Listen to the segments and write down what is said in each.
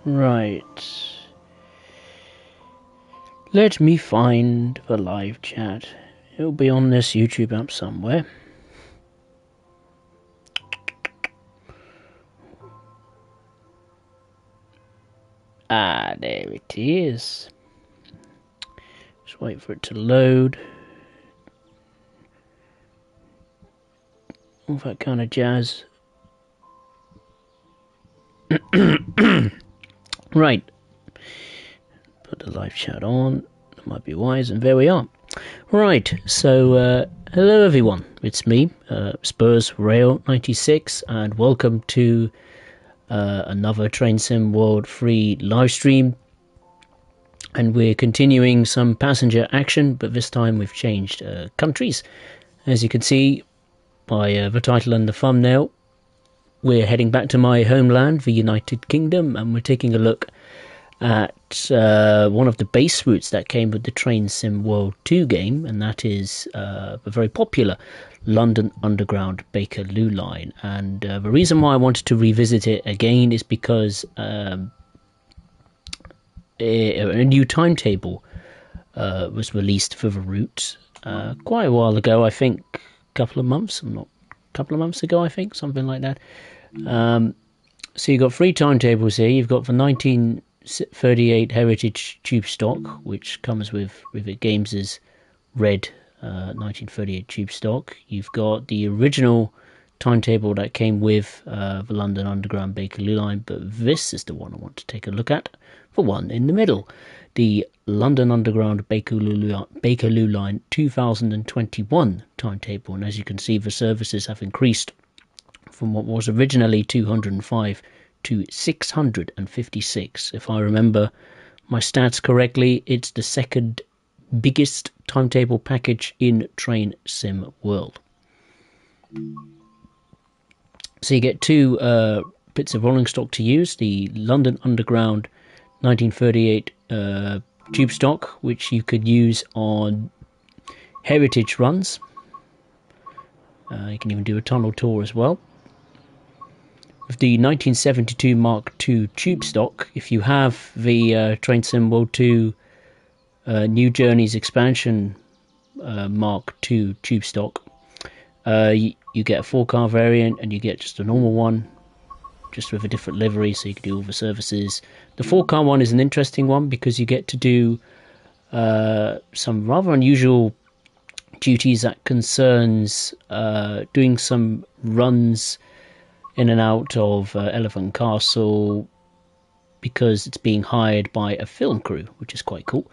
Right. Let me find the live chat. It'll be on this YouTube app somewhere. Ah, there it is. Just wait for it to load. All that kind of jazz. Right. Put the live chat on. That might be wise, and there we are. Right, so hello everyone. It's me, Spurs Rail 96, and welcome to another Train Sim World free live stream. And we're continuing some passenger action, but this time we've changed countries. As you can see by the title and the thumbnail, we're heading back to my homeland, the United Kingdom, and we're taking a look at one of the base routes that came with the Train Sim World 2 game, and that is the very popular London Underground Bakerloo line. And the reason why I wanted to revisit it again is because a new timetable was released for the route quite a while ago. I think a couple of months ago, I think, something like that. So you've got three timetables here. You've got the 1938 Heritage Tube Stock, which comes with the Games' red 1938 Tube Stock. You've got the original timetable that came with the London Underground Bakerloo line, but this is the one I want to take a look at, the one in the middle, the London Underground Bakerloo line 2021 timetable. And as you can see, the services have increased from what was originally 205 to 656. If I remember my stats correctly, it's the second biggest timetable package in Train Sim World. So you get two bits of rolling stock to use, the London Underground 1938 tube stock, which you could use on heritage runs. You can even do a tunnel tour as well. With the 1972 Mark II tube stock, if you have the Train Sim World 2 New Journeys expansion Mark II tube stock, you get a 4-car variant, and you get just a normal one, just with a different livery, so you can do all the services. The 4-car one is an interesting one because you get to do some rather unusual duties that concerns doing some runs in and out of Elephant Castle because it's being hired by a film crew, which is quite cool.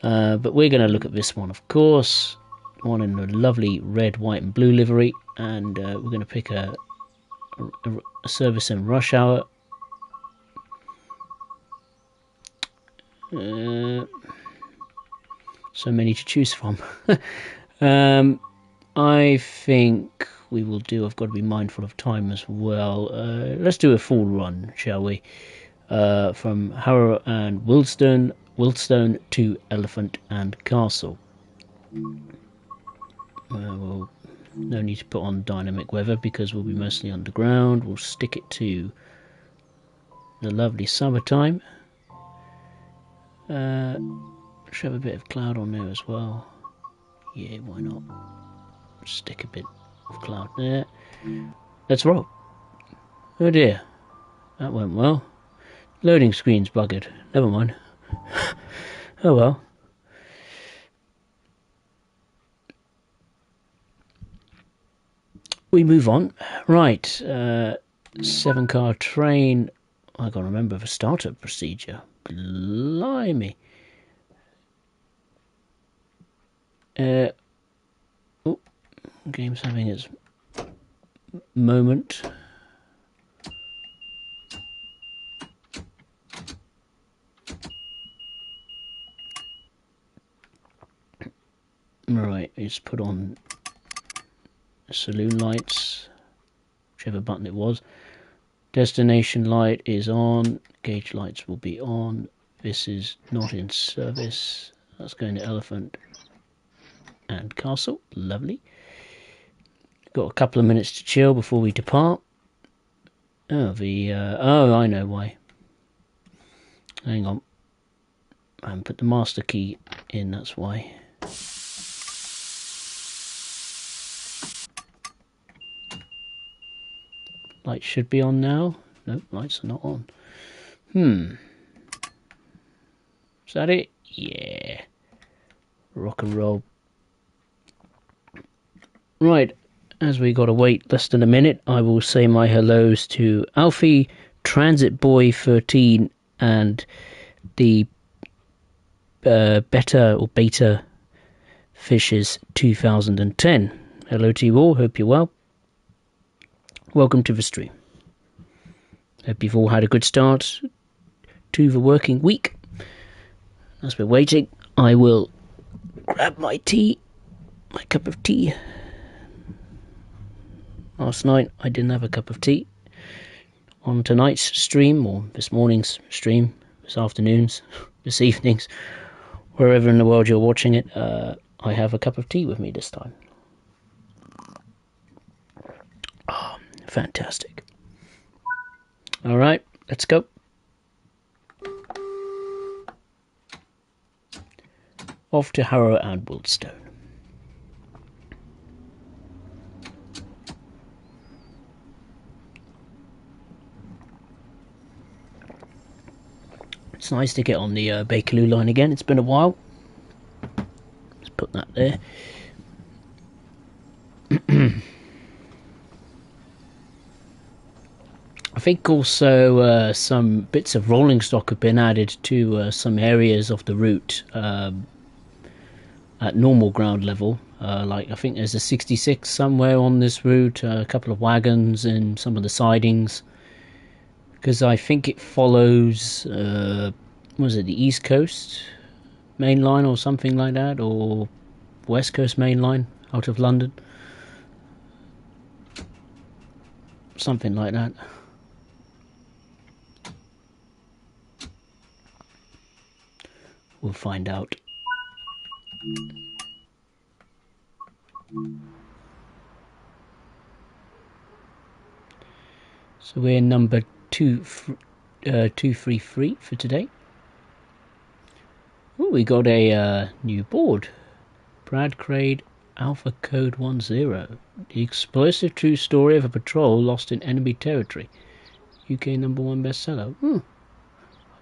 But we're going to look at this one, of course, one in a lovely red, white and blue livery, and we're going to pick a service in rush hour. So many to choose from. I think we will do, I've got to be mindful of time as well. Let's do a full run, shall we? From Harrow and Wildstone to Elephant and Castle. Well, no need to put on dynamic weather because we'll be mostly underground. We'll stick it to the lovely summertime. Should have a bit of cloud on there as well. Yeah, why not? Stick a bit of cloud there. Let's roll. Oh dear, that went well. Loading screen's buggered. Never mind. Oh well. We move on. Right, 7-car train. I gotta remember the startup procedure. Blimey. Oh, game's having its moment. Right, let's put on saloon lights, whichever button it was. Destination light is on, gauge lights will be on. This is not in service. That's going to Elephant and Castle. Lovely. Got a couple of minutes to chill before we depart. Oh, I know why. Hang on. I haven't put the master key in, that's why. Lights should be on now. Nope, lights are not on. Is that it? Yeah. Rock and roll. Right, as we gotta wait less than a minute, I will say my hellos to Alfie, Transit Boy 13, and the Beta Fishes 2010. Hello to you all, hope you're well. Welcome to the stream. Hope you've all had a good start to the working week. As we're waiting, I will grab my tea, my cup of tea. Last night I didn't have a cup of tea. On tonight's stream, or this morning's stream, this afternoon's, this evening's, wherever in the world you're watching it, I have a cup of tea with me this time. Oh, fantastic. Alright, let's go. Off to Harrow and Woldstone. It's nice to get on the Bakerloo line again. It's been a while. Let's put that there. I think also some bits of rolling stock have been added to some areas of the route at normal ground level. Like I think there's a 66 somewhere on this route, a couple of wagons and some of the sidings. Because I think it follows, was it the East Coast main line or something like that, or West Coast main line out of London, something like that. We'll find out. So we're number 233 for today. Oh, we got a new board. Brad Craig Alpha Code 10. The explosive true story of a patrol lost in enemy territory. UK #1 bestseller. I've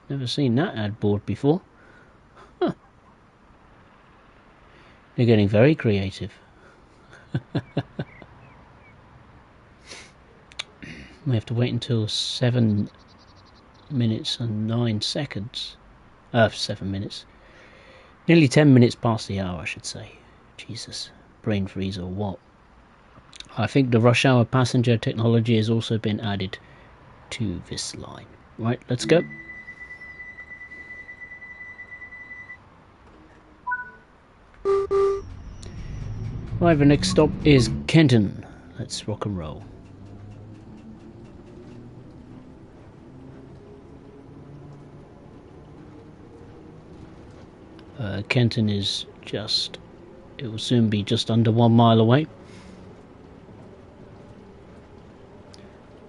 never seen that ad board before. Huh. They're getting very creative. We have to wait until 7 minutes and 9 seconds. 7 minutes. Nearly 10 minutes past the hour, I should say. Jesus, brain freeze or what? I think the rush hour passenger technology has also been added to this line. Right, let's go. Right, the next stop is Kenton. Let's rock and roll. Kenton is just, it will soon be just under 1 mile away.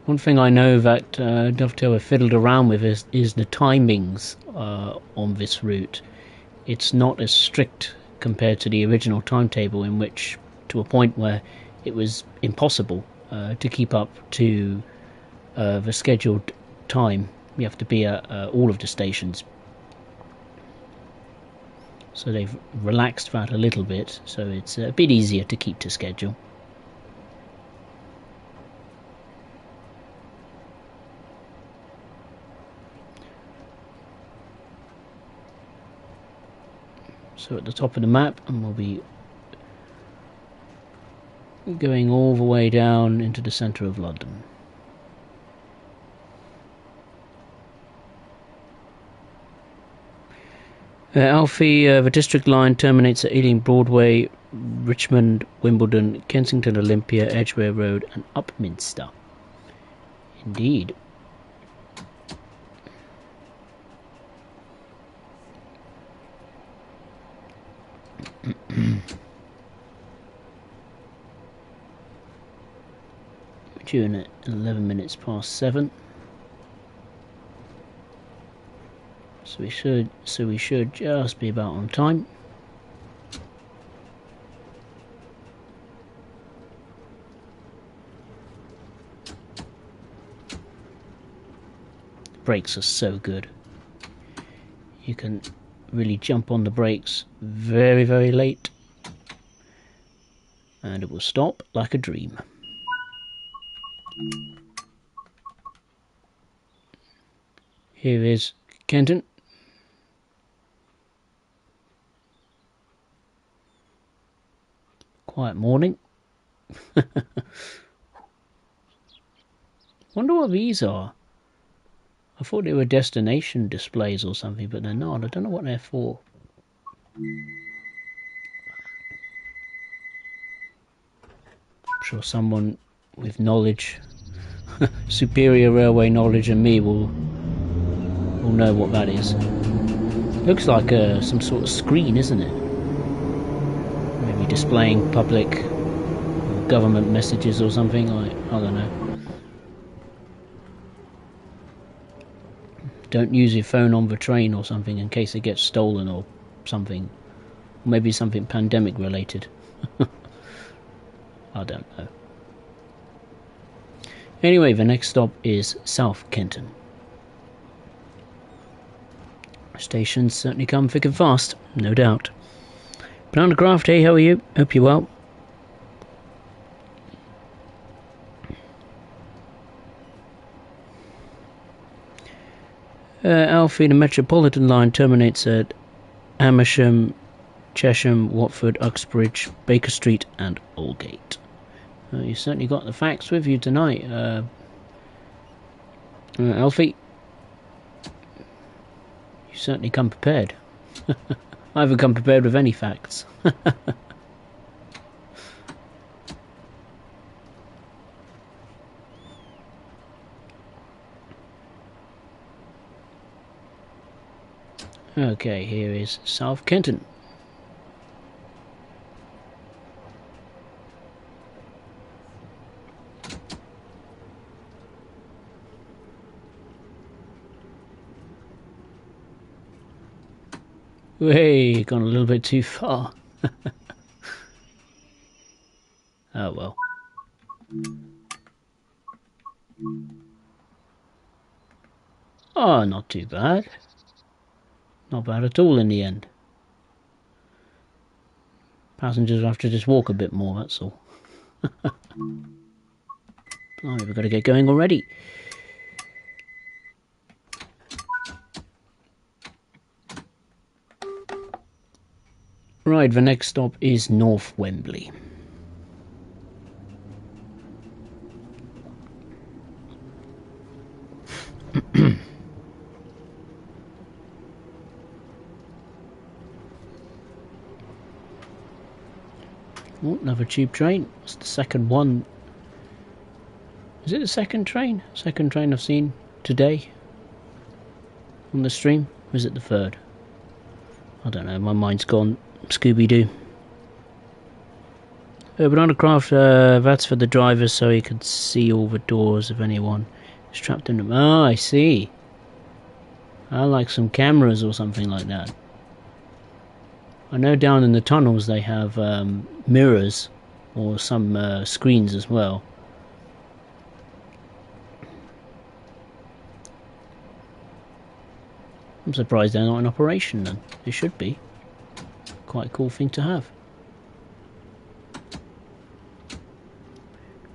One thing I know that Dovetail have fiddled around with is the timings on this route. It's not as strict compared to the original timetable, in which, to a point where it was impossible to keep up to the scheduled time. You have to be at all of the stations. So they've relaxed that a little bit, so it's a bit easier to keep to schedule. So at the top of the map, and we'll be going all the way down into the centre of London. Alfie, the district line terminates at Ealing Broadway, Richmond, Wimbledon, Kensington Olympia, Edgware Road and Upminster. Indeed. We're due in at 11 minutes past 7. So we should just be about on time. Brakes are so good. You can really jump on the brakes very, very late, and it will stop like a dream. Here is Kenton. Quiet morning. Wonder what these are. I thought they were destination displays or something, but they're not. I don't know what they're for. I'm sure someone with knowledge, superior railway knowledge than me will know what that is. Looks like some sort of screen, isn't it? Maybe displaying public or government messages or something. I don't know. Don't use your phone on the train or something in case it gets stolen or something. Maybe something pandemic related. I don't know. Anyway, the next stop is South Kenton. Stations certainly come thick and fast, no doubt. Banana Craft, hey, how are you? Hope you're well. Alfie, the Metropolitan line terminates at Amersham, Chesham, Watford, Uxbridge, Baker Street and Aldgate. You certainly got the facts with you tonight, Alfie. You certainly come prepared. I haven't come prepared with any facts. Okay, here is South Kenton. Hey, gone a little bit too far. Oh well. Oh, not too bad. Not bad at all in the end. Passengers have to just walk a bit more, that's all. Blimey, we've got to get going already. Right, the next stop is North Wembley. Oh, another tube train. It's the second one. Is it the second train? Second train I've seen today on the stream? Or is it the third? I don't know, my mind's gone Scooby-Doo. Banana Craft, that's for the drivers so he can see all the doors if anyone is trapped in them. Oh, I see. I like some cameras or something like that. I know down in the tunnels they have mirrors or some screens as well. I'm surprised they're not in operation then. They should be. Quite a cool thing to have.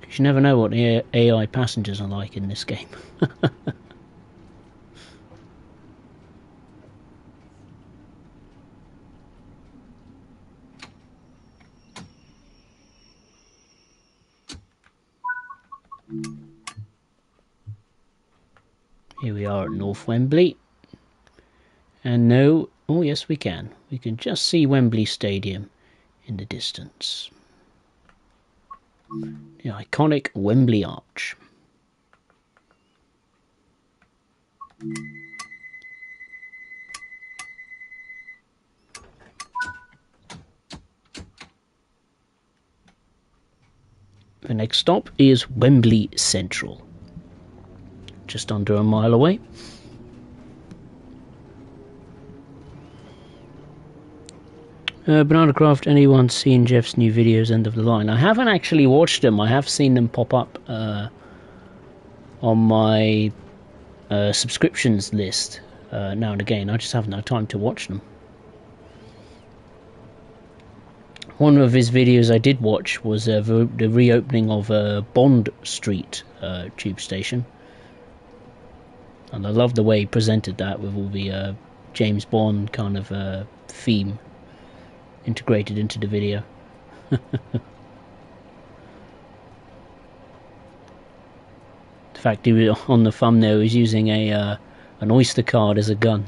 Because you never know what the AI passengers are like in this game. Here we are at North Wembley. And no, oh yes we can. We can just see Wembley Stadium in the distance. The iconic Wembley Arch. The next stop is Wembley Central. Just under a mile away. Bananacraft, anyone seen Jeff's new videos, End of the Line? I haven't actually watched them. I have seen them pop up on my subscriptions list now and again. I just haven't had time to watch them. One of his videos I did watch was the reopening of Bond Street tube station. And I love the way he presented that with all the James Bond kind of theme integrated into the video. The fact he was on the thumbnail, he's using an Oyster card as a gun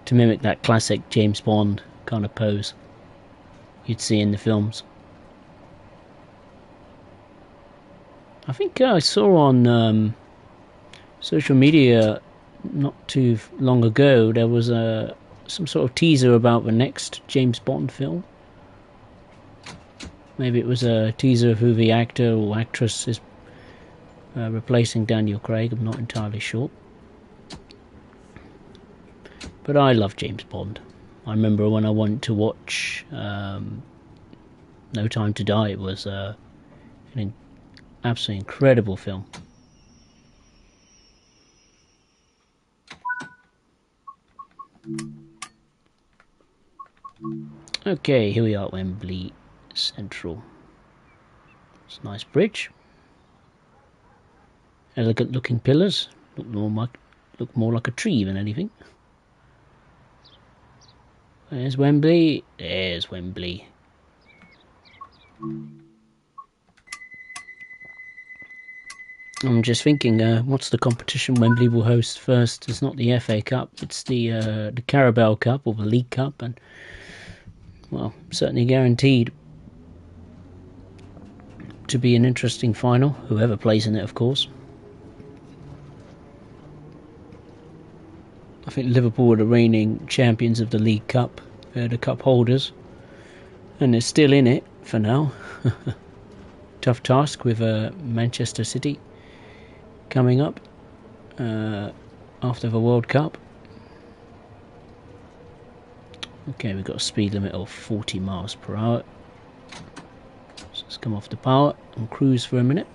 to mimic that classic James Bond kind of pose you'd see in the films. I think I saw on social media not too long ago there was some sort of teaser about the next James Bond film. Maybe it was a teaser of who the actor or actress is replacing Daniel Craig. I'm not entirely sure. But I love James Bond. I remember when I went to watch No Time to Die. It was an absolutely incredible film. Okay, here we are at Wembley Central. It's a nice bridge. Elegant looking pillars. Look more like a tree than anything. There's Wembley. There's Wembley. I'm just thinking, what's the competition Wembley will host first? It's not the FA Cup, it's the Carabao Cup or the League Cup, and well, certainly guaranteed to be an interesting final. Whoever plays in it, of course. I think Liverpool are the reigning champions of the League Cup. They're the cup holders, and they're still in it for now. Tough task with Manchester City coming up after the World Cup. Okay, we've got a speed limit of 40 miles per hour. So let's come off the power and cruise for a minute.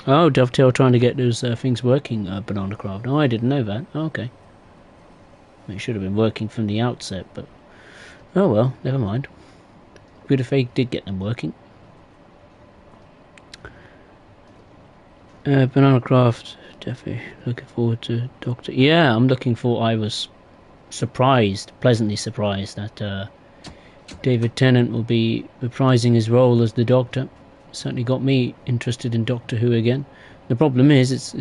Oh, Dovetail trying to get those things working, Bananacraft. Oh, I didn't know that. Oh, okay. It should have been working from the outset, but oh well, never mind. Good if they did get them working. Bananacraft, definitely looking forward to Doctor. Yeah, I'm looking for. I was pleasantly surprised that David Tennant will be reprising his role as the Doctor. Certainly got me interested in Doctor Who again. The problem is,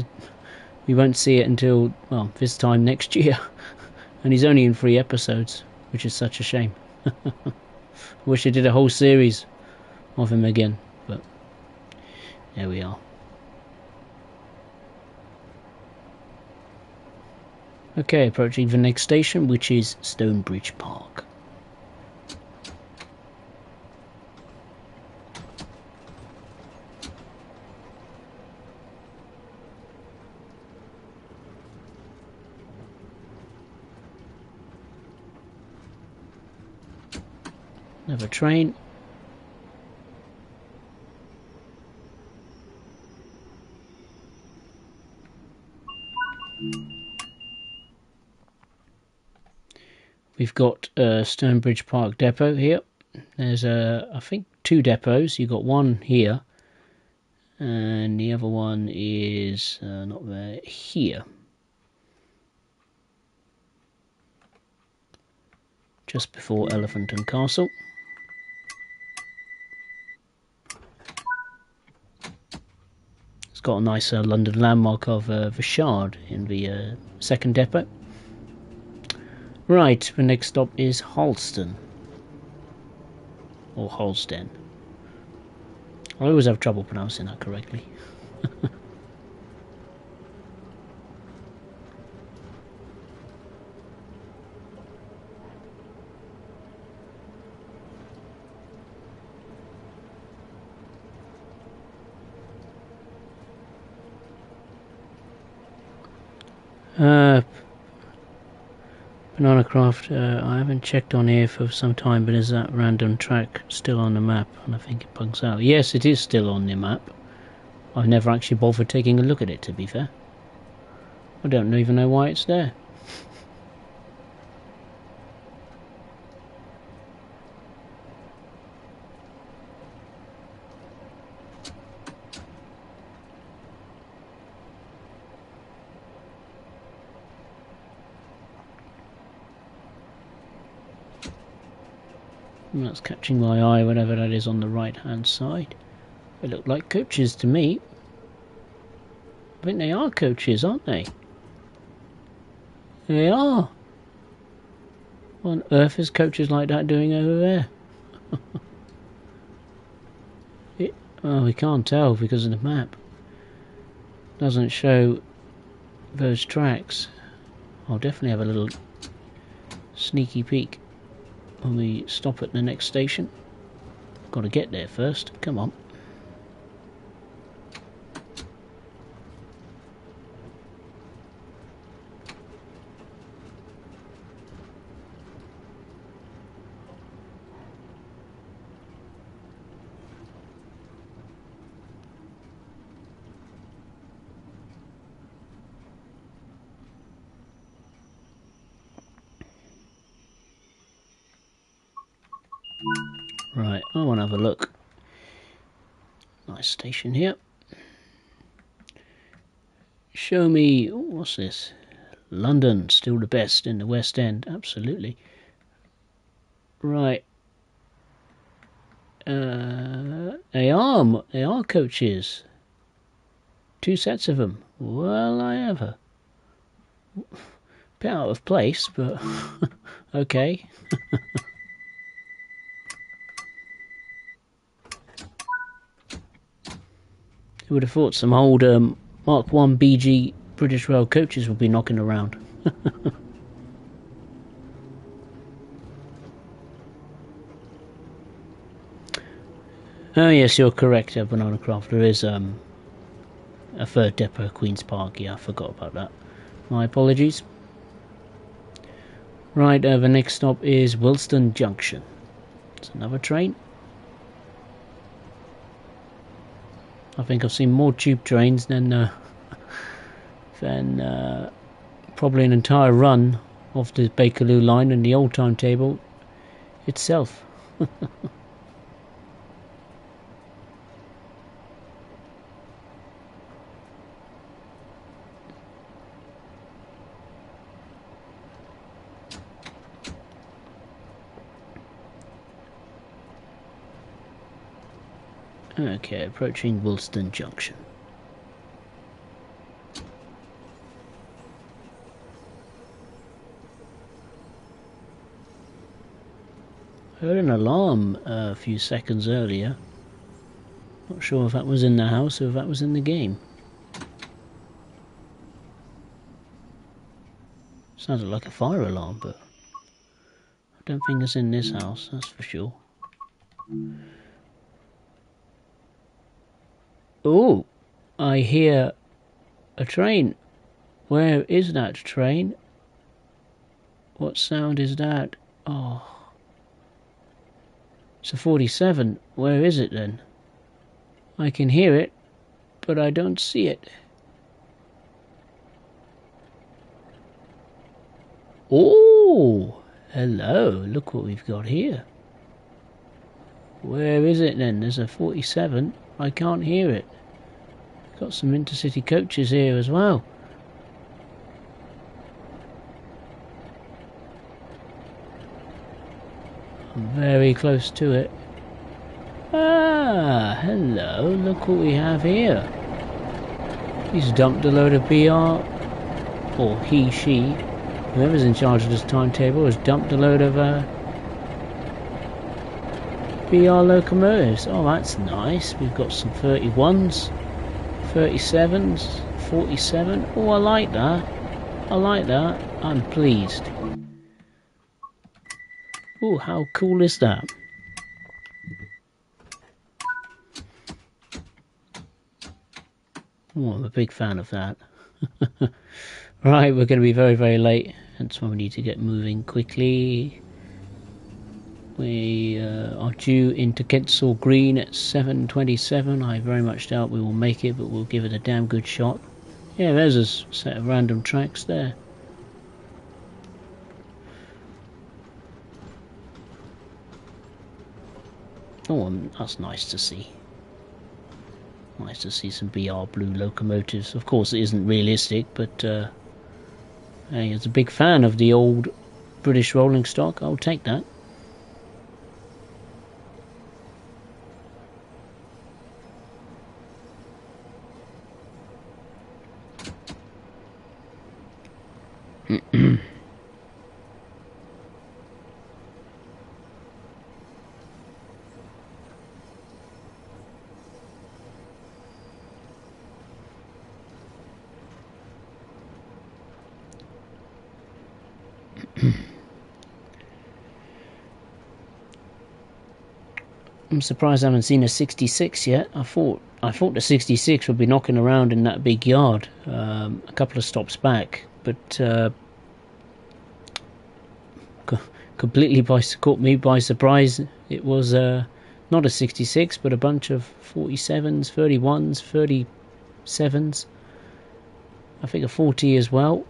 we won't see it until, well, this time next year. And he's only in 3 episodes, which is such a shame. I wish they did a whole series of him again, but there we are. Okay, approaching the next station, which is Stonebridge Park. Another train. We've got Stonebridge Park Depot here. There's I think 2 depots. You've got one here, and the other one is not there, here. Just before Elephant and Castle. It's got a nice London landmark of the Shard in the second depot. Right, the next stop is Halston. Or Halsden. I always have trouble pronouncing that correctly. Banana Craft, I haven't checked on here for some time, but is that random track still on the map? And I think it bugs out. Yes, it is still on the map. I've never actually bothered taking a look at it, to be fair. I don't even know why it's there. And that's catching my eye, whatever that is on the right hand side. They look like coaches to me. I think they are coaches, aren't they? They are. What on earth is coaches like that doing over there? Oh, we can't tell because of the map. Doesn't show those tracks. I'll definitely have a little sneaky peek when we stop at the next station. Got to get there first. Come on. Right, I want to have a look. Nice station here. Show me, ooh, what's this? London, still the best in the West End. Absolutely. Right. They are coaches. 2 sets of them. Well, I have a bit out of place, but okay. Who would have thought some old Mark 1 BG British Rail coaches would be knocking around. Oh yes, you're correct, Banana Craft. There is a third depot, Queen's Park. Yeah, I forgot about that. My apologies. Right, the next stop is Wilston Junction. It's another train. I think I've seen more tube trains than probably an entire run of the Bakerloo line and the old timetable itself. Okay, approaching Wilston Junction. I heard an alarm a few seconds earlier. Not sure if that was in the house or if that was in the game. Sounded like a fire alarm, but I don't think it's in this house, that's for sure. Oh, I hear a train. Where is that train? What sound is that? Oh, it's a 47. Where is it then? I can hear it, but I don't see it. Oh, hello. Look what we've got here. Where is it then? There's a 47. I can't hear it. Got some intercity coaches here as well. I'm very close to it. Ah, hello. Look what we have here. He's dumped a load of BR, or he, she, whoever's in charge of this timetable has dumped a load of BR locomotives. Oh, that's nice. We've got some 31s, 37s, 47. Oh, I like that. I like that. I'm pleased. Oh, how cool is that? Oh, I'm a big fan of that. Right, we're going to be very, very late. Hence why we need to get moving quickly. We are due into Kensal Green at 7:27. I very much doubt we will make it, but we'll give it a damn good shot. Yeah, there's a set of random tracks there. Oh, that's nice to see. Nice to see some BR Blue locomotives. Of course, it isn't realistic, but hey, as a big fan of the old British rolling stock, I'll take that. I'm surprised I haven't seen a 66 yet. I thought the 66 would be knocking around in that big yard a couple of stops back, but completely caught me by surprise. It was not a 66, but a bunch of 47s, 31s, 37s. I think a 40 as well.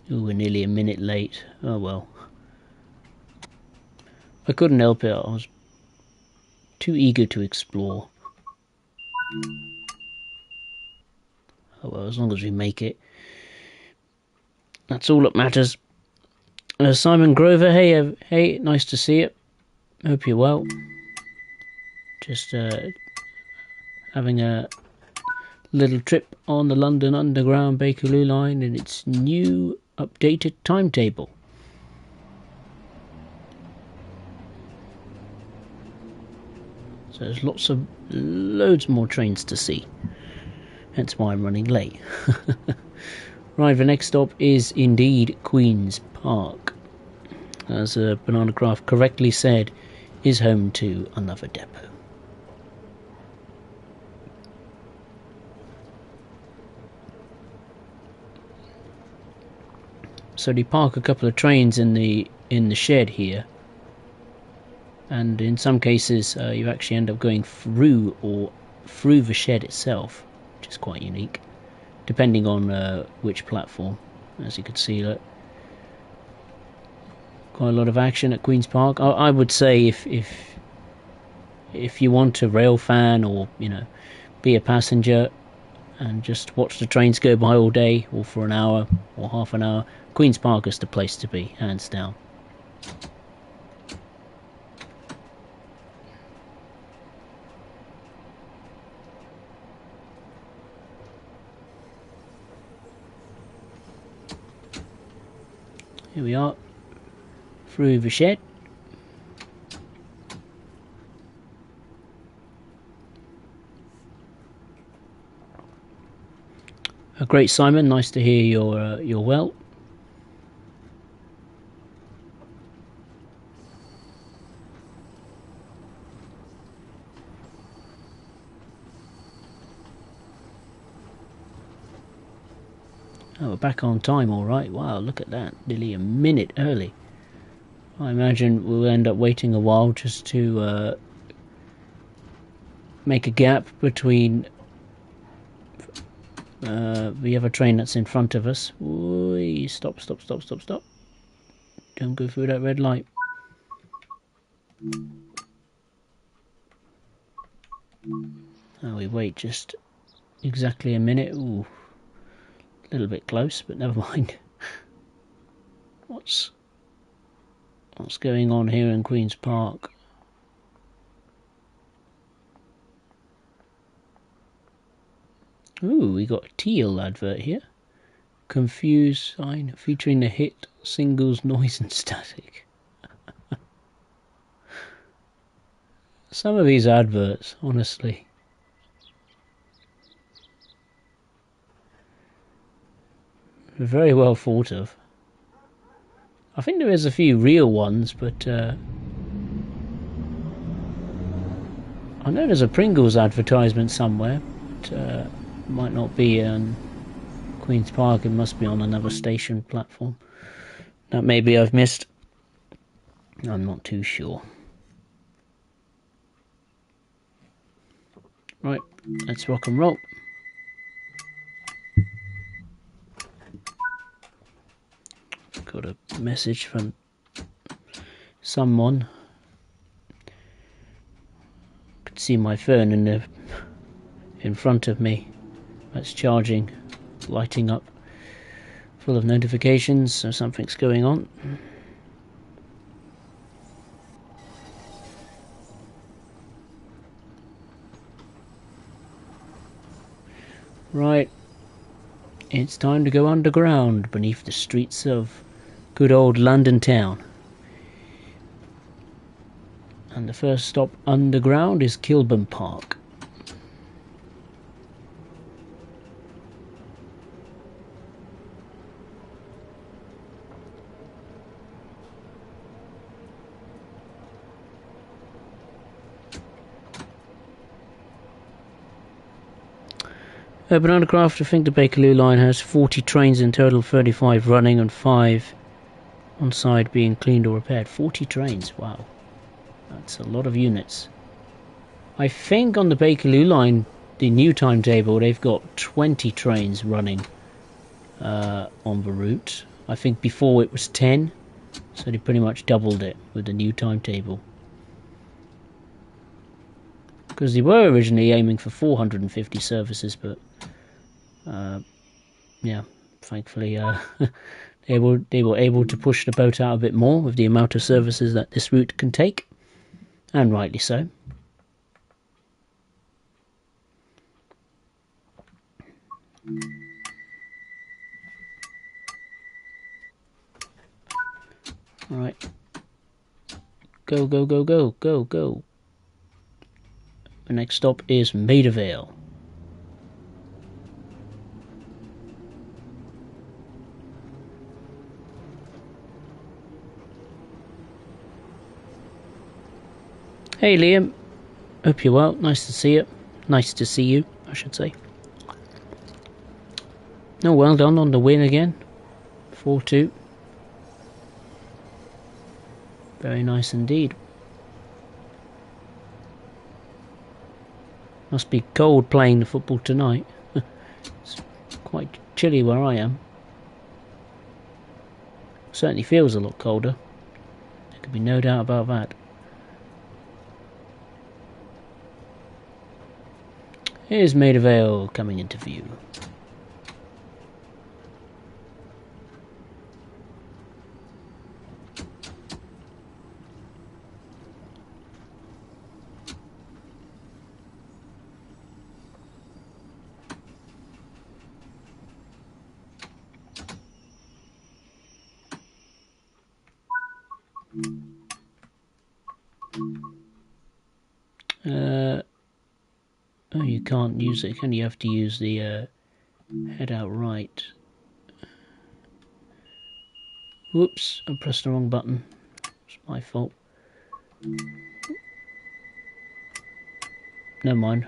Ooh, we're nearly a minute late. Oh well. I couldn't help it. I was too eager to explore. Oh well, as long as we make it. That's all that matters. Simon Grover, hey, nice to see you. Hope you're well. Just having a little trip on the London Underground Bakerloo line in its new updated timetable. So there's loads more trains to see. Hence why I'm running late. Right, the next stop is indeed Queen's Park. As Banana Craft correctly said, is home to another depot. So they park a couple of trains in the shed here, and in some cases you actually end up going through the shed itself, which is quite unique, depending on which platform. As you can see, look, quite a lot of action at Queen's Park. I would say if you want a rail fan, or be a passenger and just watch the trains go by all day, or for an hour or half an hour, Queen's Park is the place to be, hands down. Here we are, through the shed. Great, Simon, nice to hear you're well. Oh, we're back on time, alright. Wow, look at that, nearly a minute early. I imagine we'll end up waiting a while just to make a gap between the other train that's in front of us. Ooh, stop. Don't go through that red light. Oh, we wait just exactly a minute. Ooh, a little bit close, but never mind. What's going on here in Queen's Park? Ooh, we got a teal advert here. Confused sign featuring the hit singles Noise and Static. Some of these adverts, honestly. Very well thought of. I think there is a few real ones, but I know there's a Pringles advertisement somewhere, but it might not be on Queen's Park. It must be on another station platform. That maybe I've missed. I'm not too sure. Right, let's rock and roll. Got a message from someone. Could see my phone in front of me. That's charging, lighting up, full of notifications, so something's going on. Right, it's time to go underground beneath the streets of good old London town. And the first stop underground is Kilburn Park. Urban Undercraft, I think the Bakerloo line has 40 trains in total, 35 running and 5 on side being cleaned or repaired. 40 trains, wow. That's a lot of units. I think on the Bakerloo line, the new timetable, they've got 20 trains running on the route. I think before it was 10, so they pretty much doubled it with the new timetable. Because they were originally aiming for 450 services, but yeah, thankfully they were able to push the boat out a bit more with the amount of services that this route can take, and rightly so. Alright. Go, go, go, go, go, go. The next stop is Maida Vale. Hey Liam, hope you're well. Nice to see you. Nice to see you, I should say. Oh, well done on the win again. 4-2. Very nice indeed. Must be cold playing the football tonight. It's quite chilly where I am. Certainly feels a lot colder. There could be no doubt about that. Here's Maida Vale coming into view. Oh, you can't use it, can you? You have to use the head out right. Whoops, I pressed the wrong button. It's my fault. Never mind.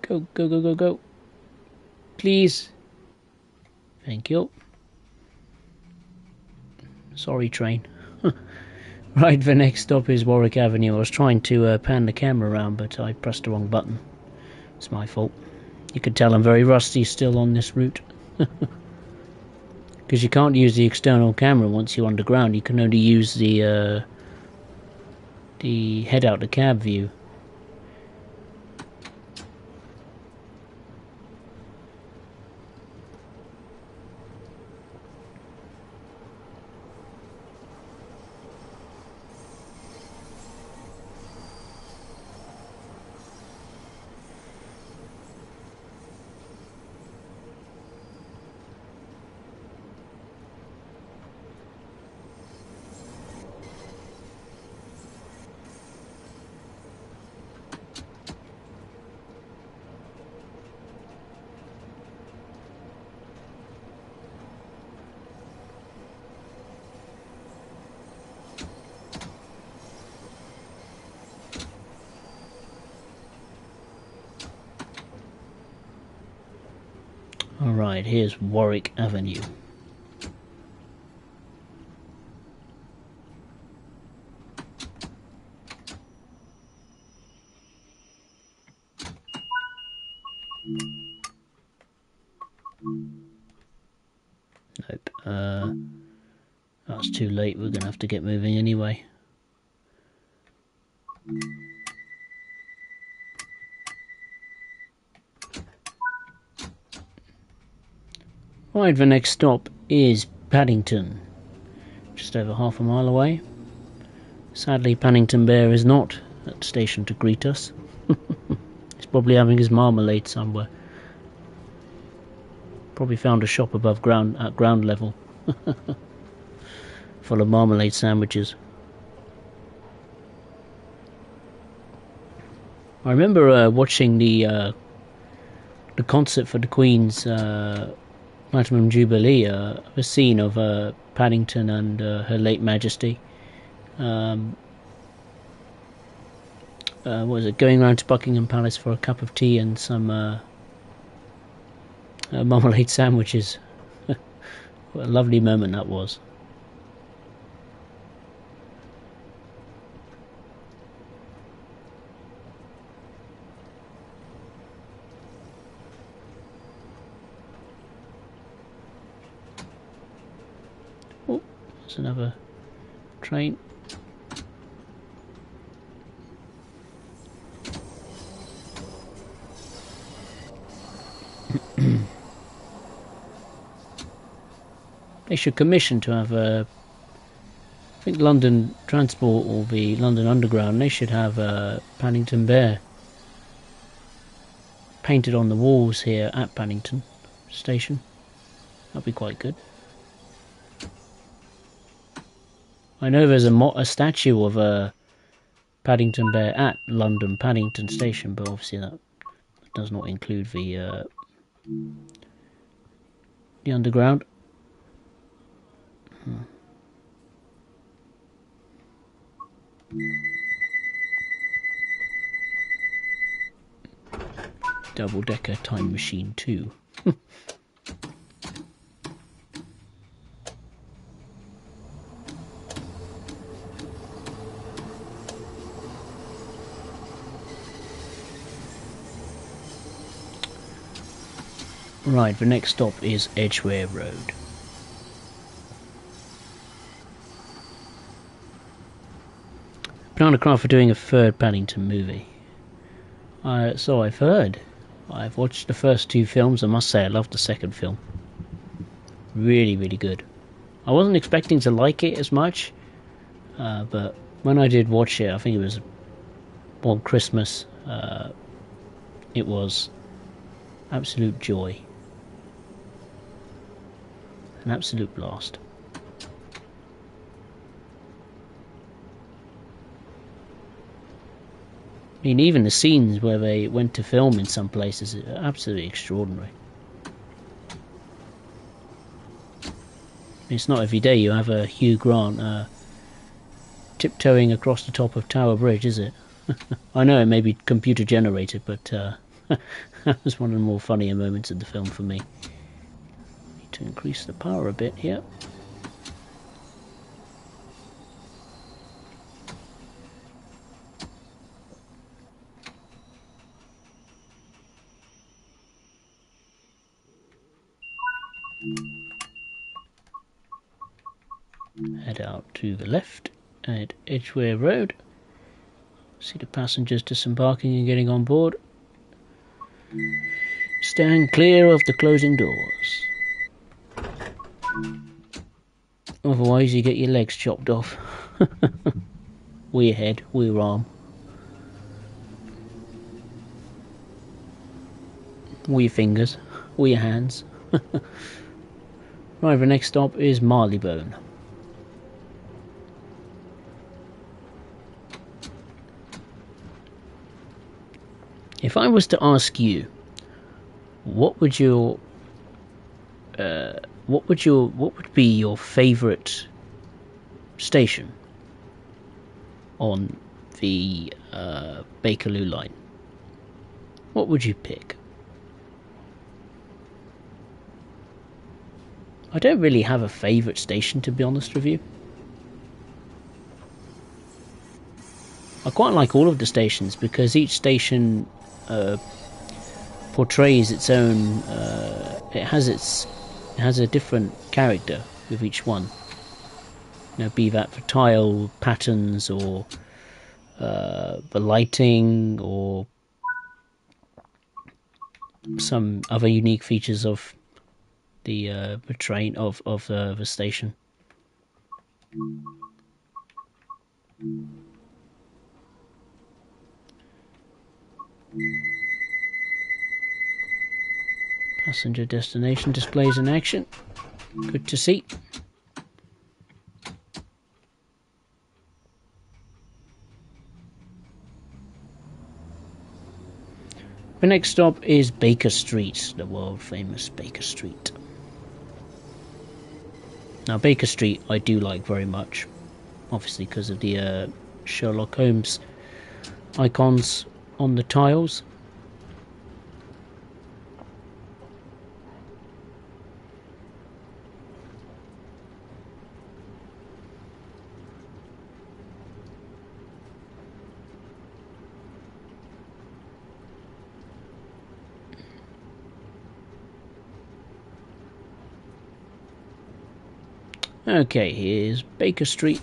Go, go, go, go, go. Please. Thank you. Sorry, train. Right, the next stop is Warwick Avenue. I was trying to pan the camera around, but I pressed the wrong button. It's my fault. You can tell I'm very rusty still on this route. Because you can't use the external camera once you're underground. You can only use the head out the cab view. Right, here's Warwick Avenue. Nope. That's too late. We're gonna have to get moving anyway. Right, the next stop is Paddington, just over half a mile away. Sadly, Paddington Bear is not at the station to greet us. He's probably having his marmalade somewhere. Probably found a shop above ground, at ground level, full of marmalade sandwiches. I remember watching the concert for the Queen's Platinum Jubilee, a scene of Paddington and Her Late Majesty. What was it? Going around to Buckingham Palace for a cup of tea and some marmalade sandwiches. What a lovely moment that was. Oh, there's another train. They should commission to have I think London Transport or the London Underground, they should have Paddington Bear painted on the walls here at Paddington Station. That'd be quite good. I know there's a statue of a Paddington Bear at London Paddington Station, but obviously that does not include the Underground. Double-decker time machine 2. Right, the next stop is Edgware Road. Banana Craft are doing a third Paddington movie. So I've heard. I've watched the first two films. I must say I loved the second film. Really, really good. I wasn't expecting to like it as much, but when I did watch it, I think it was on Christmas, it was absolute joy. An absolute blast. I mean, even the scenes where they went to film in some places are absolutely extraordinary. It's not every day you have a Hugh Grant tiptoeing across the top of Tower Bridge, is it? I know it may be computer generated, but that was one of the more funnier moments of the film for me. Need to increase the power a bit here. Head out to the left at Edgware Road. See the passengers disembarking and getting on board. Stand clear of the closing doors. Otherwise you get your legs chopped off. Or your head, or your arm. Or your fingers, or your hands. Right, the next stop is Marylebone. If I was to ask you, what would be your favourite station on the Bakerloo line? What would you pick? I don't really have a favourite station, to be honest with you. I quite like all of the stations because each station portrays its own. It has a different character with each one. You know, be that for tile patterns or the lighting or some other unique features of the train of the station. Passenger destination displays in action. Good to see. The next stop is Baker Street, the world famous Baker Street. Now Baker Street I do like very much, obviously because of the Sherlock Holmes icons on the tiles. Okay, here's Baker Street.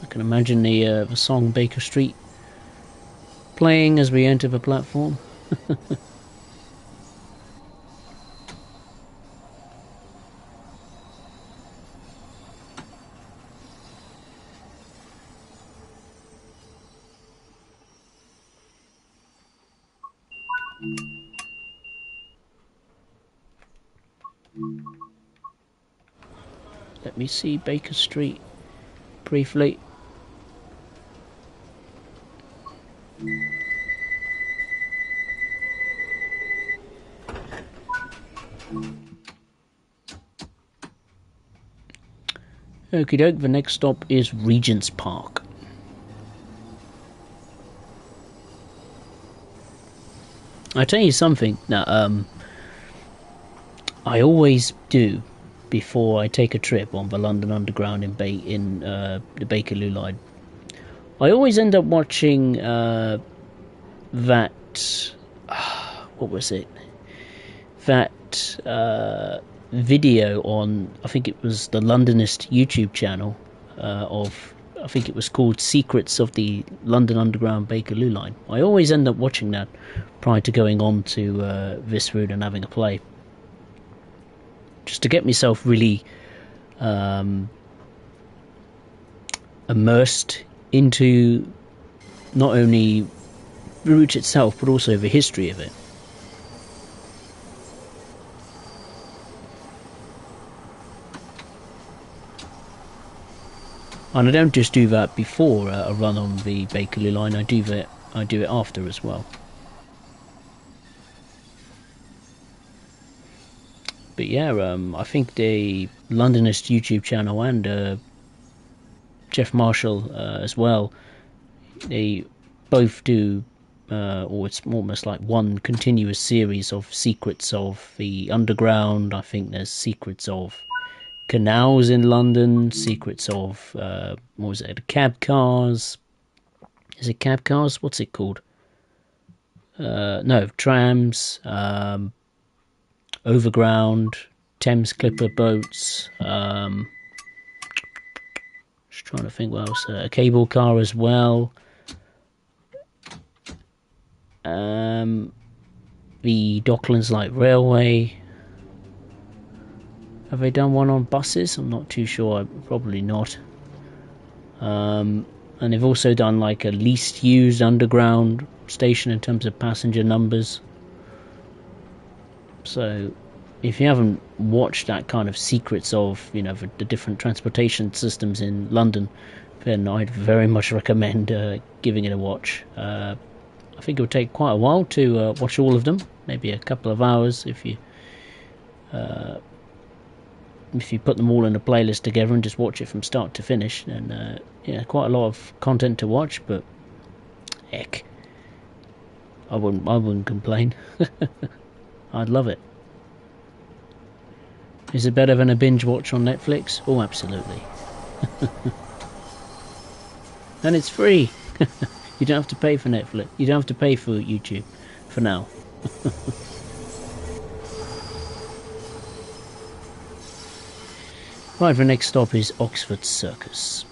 I can imagine the song Baker Street playing as we enter the platform. Let me see Baker Street briefly. Okie doke, the next stop is Regent's Park. I tell you something, now, I always do before I take a trip on the London Underground in the Bakerloo line. I always end up watching that. What was it? That video on, I think it was the Londonist YouTube channel I think it was called Secrets of the London Underground Bakerloo line. I always end up watching that prior to going on to this route and having a play, just to get myself really immersed into not only the route itself but also the history of it. And I don't just do that before a run on the Bakerloo line. I do it after as well. But yeah, I think the Londonist YouTube channel and Jeff Marshall as well, they both do, or it's almost like one continuous series of secrets of the underground. I think there's secrets of canals in London, secrets of what was it, cab cars? Is it cab cars? What's it called? No, trams, overground, Thames Clipper boats. Just trying to think what else. A cable car as well. The Docklands Light Railway. Have they done one on buses? I'm not too sure. Probably not. And they've also done like a least used underground station in terms of passenger numbers. So if you haven't watched that kind of secrets of, you know, the different transportation systems in London, then I'd very much recommend giving it a watch. I think it would take quite a while to watch all of them, maybe a couple of hours if you put them all in a playlist together and just watch it from start to finish. And yeah, quite a lot of content to watch, but heck, I wouldn't complain. I'd love it. Is it better than a binge watch on Netflix? Oh, absolutely. And it's free. You don't have to pay for Netflix. You don't have to pay for YouTube for now. Right, the next stop is Oxford Circus.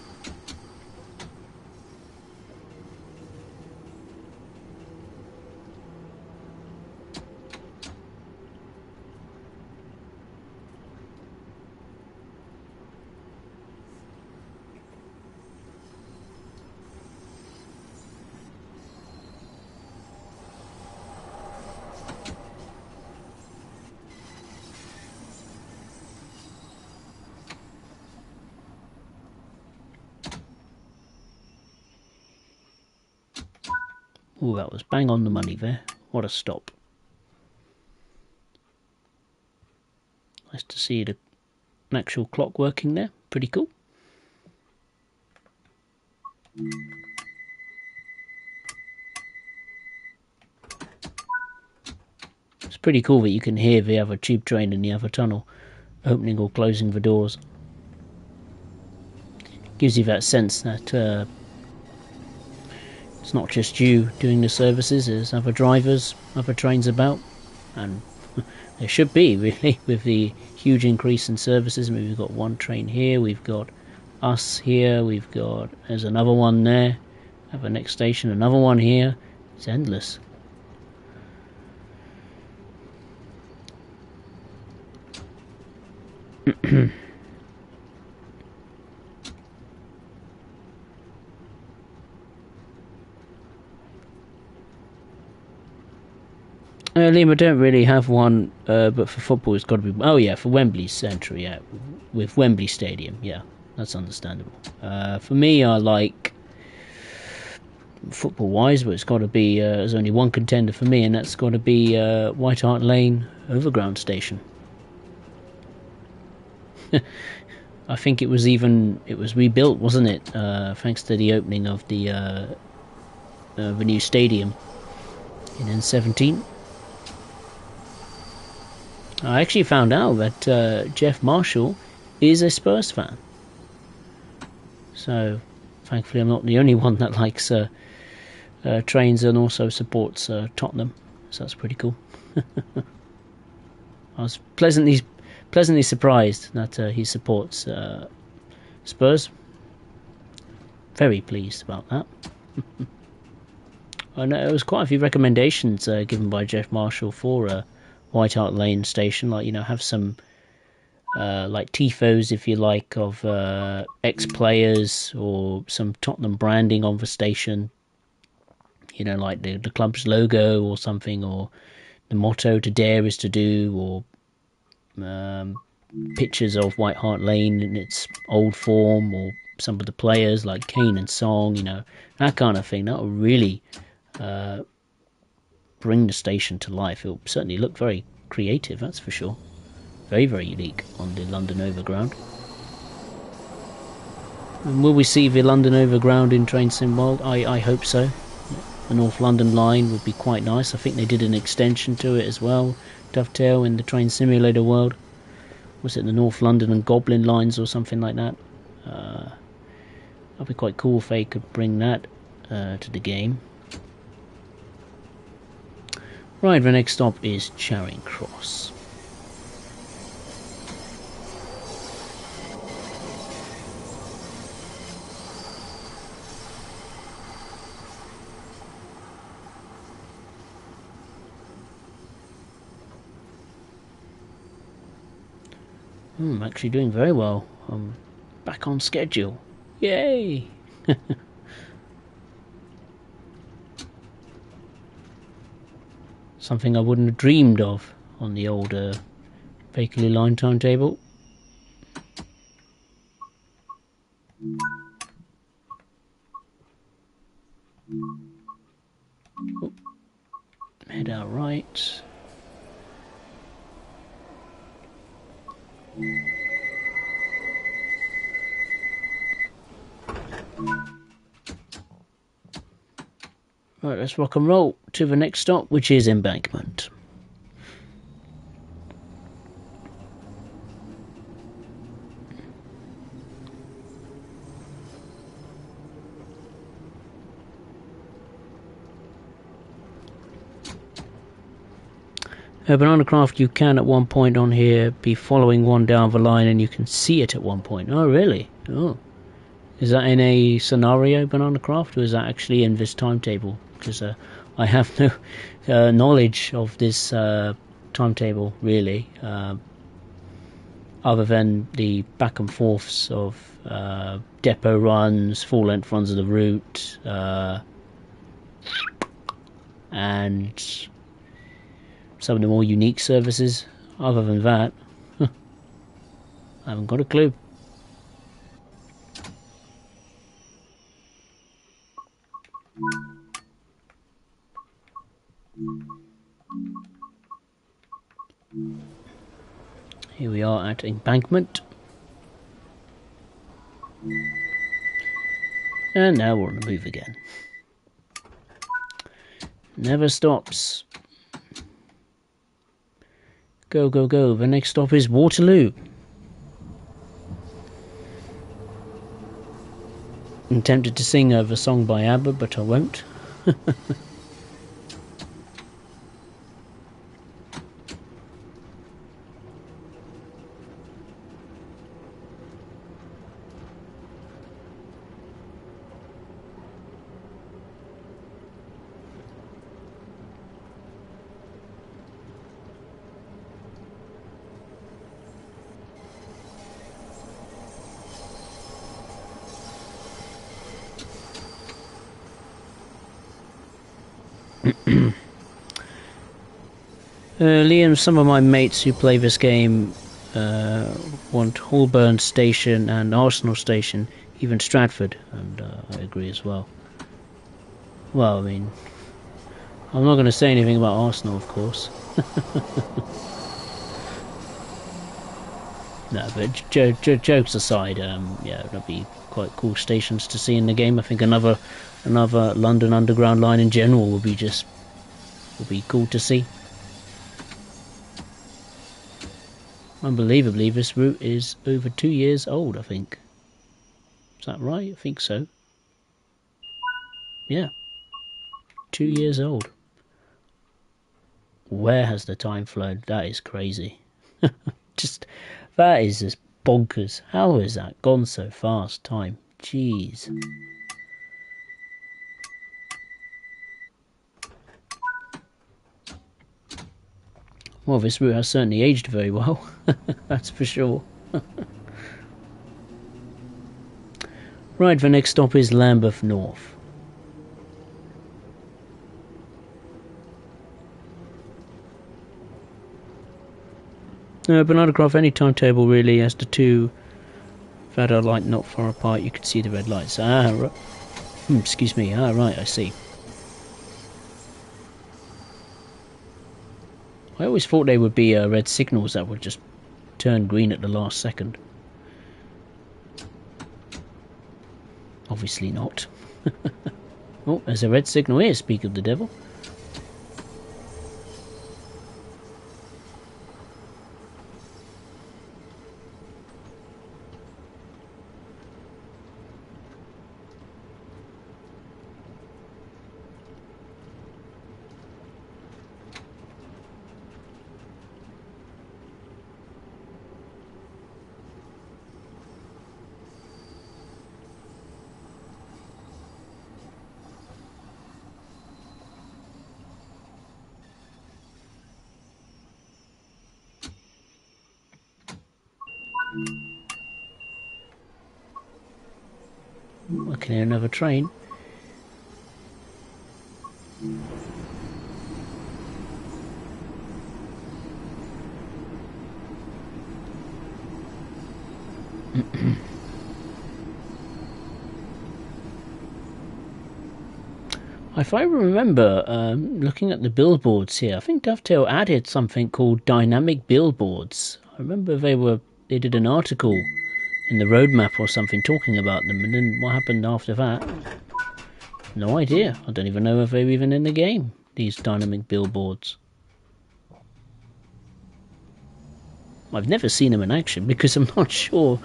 Oh, that was bang on the money there. What a stop. Nice to see an actual clock working there. Pretty cool. It's pretty cool that you can hear the other tube train in the other tunnel opening or closing the doors. Gives you that sense that it's not just you doing the services, there's other drivers, other trains about, and there should be, really, with the huge increase in services. I mean, we've got one train here, we've got us here, there's another one there, at the next station, another one here. It's endless. Liam, I don't really have one, but for football it's got to be... Oh yeah, for Wembley Centre, yeah. With Wembley Stadium, yeah. That's understandable. For me, I like... Football-wise, but it's got to be... there's only one contender for me, and that's got to be White Hart Lane Overground Station. I think it was rebuilt, wasn't it? Thanks to the opening of the new stadium in N17. I actually found out that Jeff Marshall is a Spurs fan. So, thankfully I'm not the only one that likes trains and also supports Tottenham. So that's pretty cool. I was pleasantly surprised that he supports Spurs. Very pleased about that. I know there was quite a few recommendations given by Jeff Marshall for White Hart Lane Station, like, you know, have some like tifos, if you like, of ex-players or some Tottenham branding on the station, you know, like the club's logo or something, or the motto "To dare is to do," or pictures of White Hart Lane in its old form, or some of the players like Kane and Song, you know, that kind of thing. That will really bring the station to life. It'll certainly look very creative, that's for sure. Very, very unique on the London Overground. And will we see the London Overground in Train Sim World? I hope so. The North London line would be quite nice. I think they did an extension to it as well, Dovetail, in the Train Simulator world. Was it the North London and Goblin lines or something like that? That'd be quite cool if they could bring that to the game. Right, the next stop is Charing Cross. I'm actually doing very well. I'm back on schedule. Yay! Something I wouldn't have dreamed of on the old Bakerloo line timetable. Oh, head out right. Right, let's rock and roll to the next stop, which is Embankment. Banana Craft, you can at one point on here be following one down the line and you can see it at one point. Oh, really? Oh. Is that in a scenario, Banana Craft, or is that actually in this timetable? Because I have no knowledge of this timetable, really, other than the back and forths of depot runs, full length runs of the route, and some of the more unique services. Other than that, I haven't got a clue. Here we are at Embankment. And now we're on the move again. Never stops. Go, go, go. The next stop is Waterloo. I'm tempted to sing a song by ABBA, but I won't. Liam, some of my mates who play this game want Holborn Station and Arsenal Station, even Stratford, and I agree as well. Well, I mean, I'm not going to say anything about Arsenal, of course. No, but jokes aside, yeah, that'd be quite cool stations to see in the game. I think another London Underground line in general would be cool to see. Unbelievably, this route is over 2 years old, I think. Is that right? I think so. Yeah. 2 years old. Where has the time flown? That is crazy. That is just bonkers. How has that gone so fast, time? Jeez. Well, this route has certainly aged very well. That's for sure. Right, the next stop is Lambeth North. Banana Craft, any timetable really, as the two that are like not far apart, you can see the red lights. Right. Excuse me. Right, I see. I always thought they would be red signals that would just turn green at the last second. Obviously not. Oh, there's a red signal here, speak of the devil. I can hear another train. If I remember, looking at the billboards here, I think Dovetail added something called dynamic billboards. I remember they did an article in the roadmap or something talking about them, and then what happened after that? No idea. I don't even know if they're even in the game, these dynamic billboards. I've never seen them in action because I'm not sure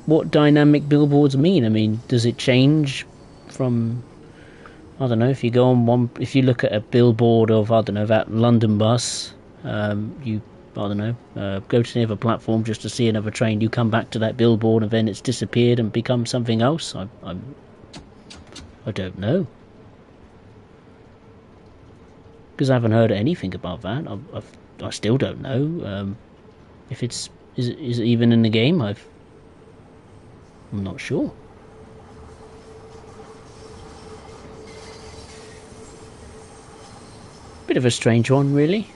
what dynamic billboards mean. I mean, does it change from, I don't know, if you go on one, if you look at a billboard of, I don't know, that London bus, You, I don't know, go to the other platform just to see another train. You come back to that billboard and then it's disappeared and become something else. I don't know, because I haven't heard anything about that. I still don't know if is it even in the game. I'm not sure. Bit of a strange one, really.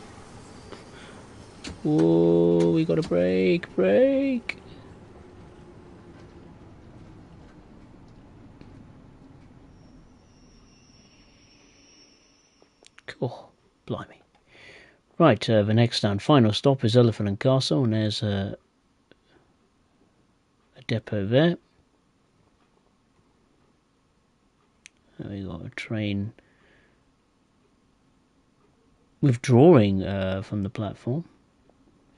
Whoa, we got a brake. Cool, blimey. Right, the next and final stop is Elephant and Castle, and there's a depot there. We got a train withdrawing from the platform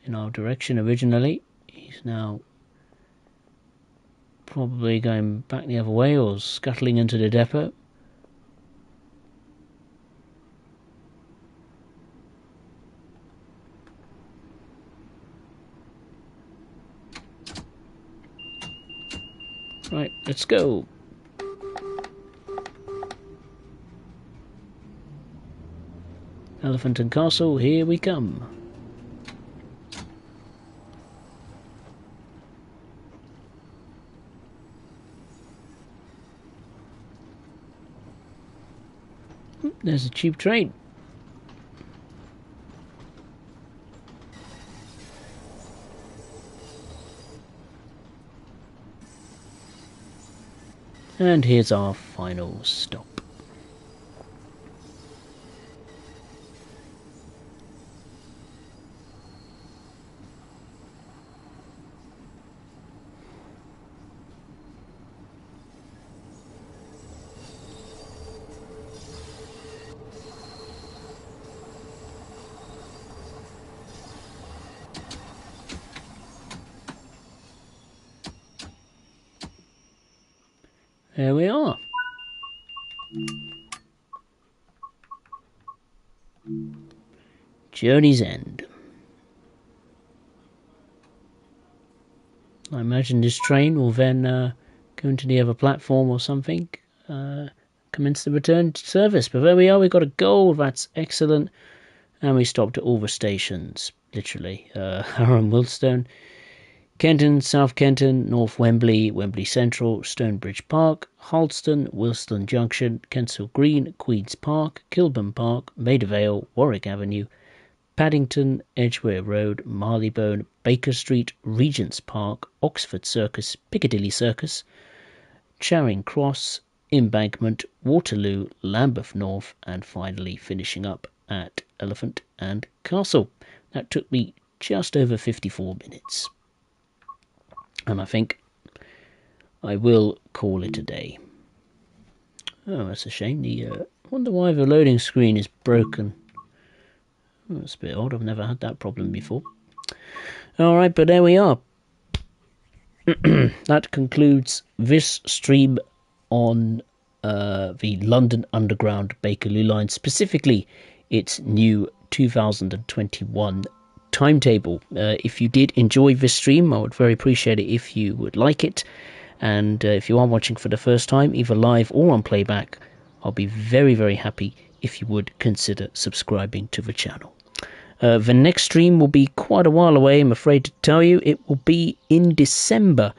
in our direction originally. He's now probably going back the other way or scuttling into the depot. Right, let's go. Elephant and Castle, here we come. There's a tube train. And here's our final stop. There we are. Journey's End. I imagine this train will then go into the other platform or something, commence the return to service. But there we are, we got a goal, that's excellent. And we stopped at all the stations, literally. Harrow and Millstone, Kenton, South Kenton, North Wembley, Wembley Central, Stonebridge Park, Harleston, Wilston Junction, Kensal Green, Queen's Park, Kilburn Park, Maida Vale, Warwick Avenue, Paddington, Edgware Road, Marylebone, Baker Street, Regent's Park, Oxford Circus, Piccadilly Circus, Charing Cross, Embankment, Waterloo, Lambeth North, and finally finishing up at Elephant and Castle. That took me just over 54 minutes. And I think I will call it a day. Oh, that's a shame. I wonder why the loading screen is broken. Oh, that's a bit odd. I've never had that problem before. Alright, but there we are. That concludes this stream on the London Underground Bakerloo line, specifically its new 2021 timetable. If you did enjoy this stream, I would very appreciate it if you would like it, and if you are watching for the first time, either live or on playback, I'll be very, very happy if you would consider subscribing to the channel. The next stream will be quite a while away, I'm afraid to tell you. It will be in December,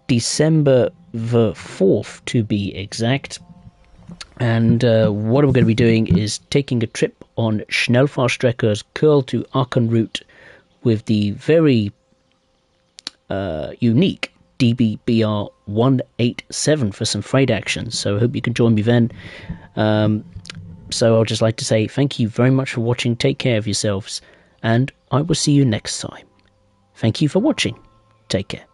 December the 4th to be exact. And what we're going to be doing is taking a trip on Schnellfahrstrecke's Curl to Aachen route with the very unique DBBR 187 for some freight action. So I hope you can join me then. So I'd just like to say thank you very much for watching. Take care of yourselves, and I will see you next time. Thank you for watching. Take care.